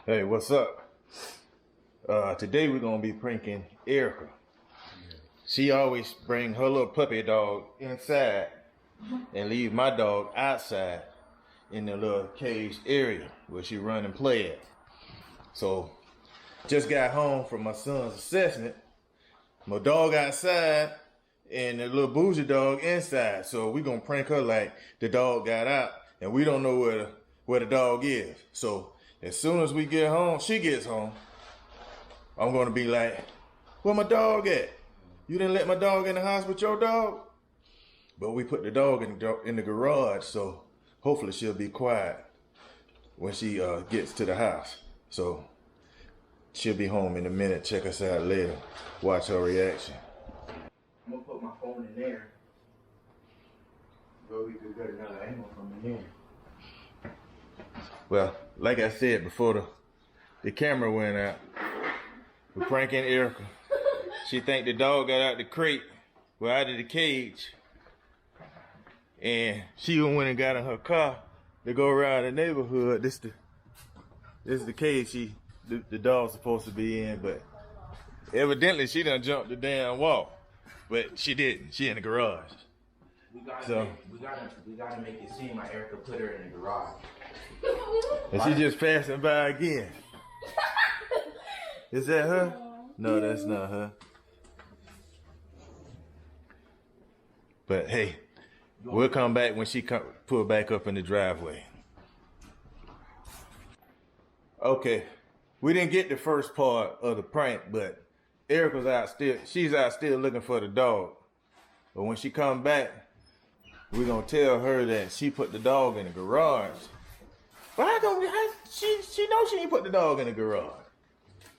Hey, what's up? Today we're gonna be pranking Erikka. She always bring her little puppy dog inside and leave my dog outside in the little caged area where she run and play at. So, just got home from my son's assessment. My dog outside and the little bougie dog inside. So we gonna prank her like the dog got out and we don't know where the dog is. So as soon as we get home, she gets home, I'm gonna be like, where my dog at? You didn't let my dog in the house with your dog? But we put the dog in the garage, so hopefully she'll be quiet when she gets to the house. So she'll be home in a minute. Check us out later. Watch her reaction. I'm gonna put my phone in there. But we could get another angle from in here. Well, like I said before the camera went out, we're pranking Erikka. She think the dog got out the crate, well, out of the cage, and she went and got in her car to go around the neighborhood. This is the cage the dog's supposed to be in, but evidently she done jumped the damn wall, but she didn't. She in the garage. We gotta make it seem like Erikka put her in the garage. And she just passing by again. Is that her? No, that's not her. But hey, we'll come back when she pull back up in the driveway. Okay, we didn't get the first part of the prank, but she's out still looking for the dog. But when she come back, we're gonna tell her that she put the dog in the garage. But she knows she ain't put the dog in the garage.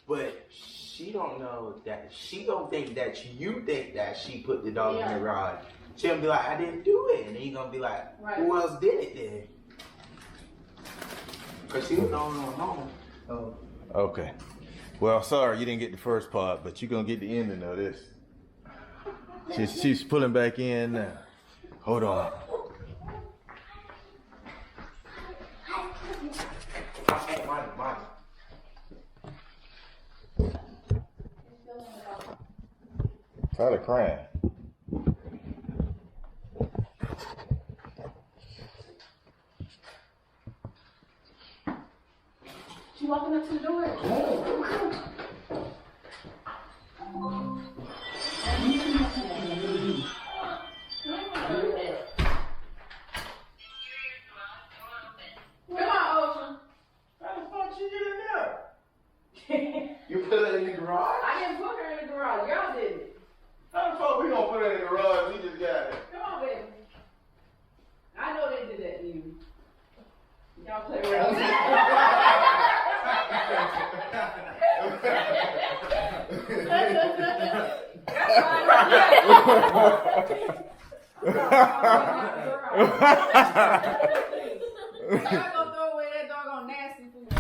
But she don't know that. She don't think that you think that she put the dog in the garage. She'll be like, I didn't do it. And then you're gonna be like, who else did it then? Because she was the only one home. Oh. Okay. Well, sorry you didn't get the first part, but you're gonna get the ending of this. She's pulling back in now. Hold on. Tyler crying. She walking up to the door. You put her in the garage? I didn't put her in the garage. Y'all did it. How the fuck we gonna put her in the garage? We just got it. Come on, baby. I know they did that to you. Y'all play around. Y'all gonna throw away that doggone nasty food. Oh.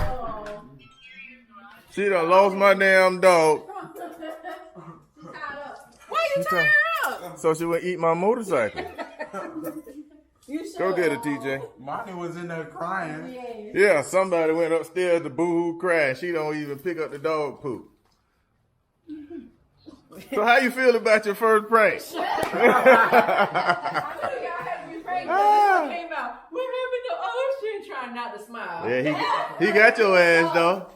She done lost my damn dog. Why you turn her up? So she would eat my motorcycle. Go get it, TJ. Monty was in there crying. Yeah, somebody went upstairs to boo-hoo cry and she don't even pick up the dog poop. So how you feel about your first prank? I knew y'all had to be pranked, but this one came out. We're having the ocean, trying not to smile. Yeah, he got your ass though.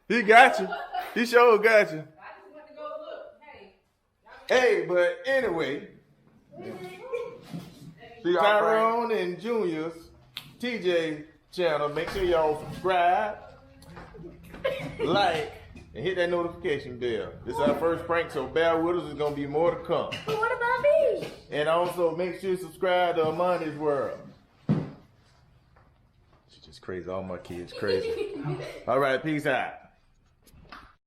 He got you. He sure got you. I just went to go look. Hey, but anyway, Tyrone and Junior's TJ channel. Make sure y'all subscribe, like, and hit that notification bell. This is our first prank, so bear with us. There's gonna be more to come. But what about me? And also make sure you subscribe to Amani's World. She's just crazy. All my kids crazy. All right, peace out.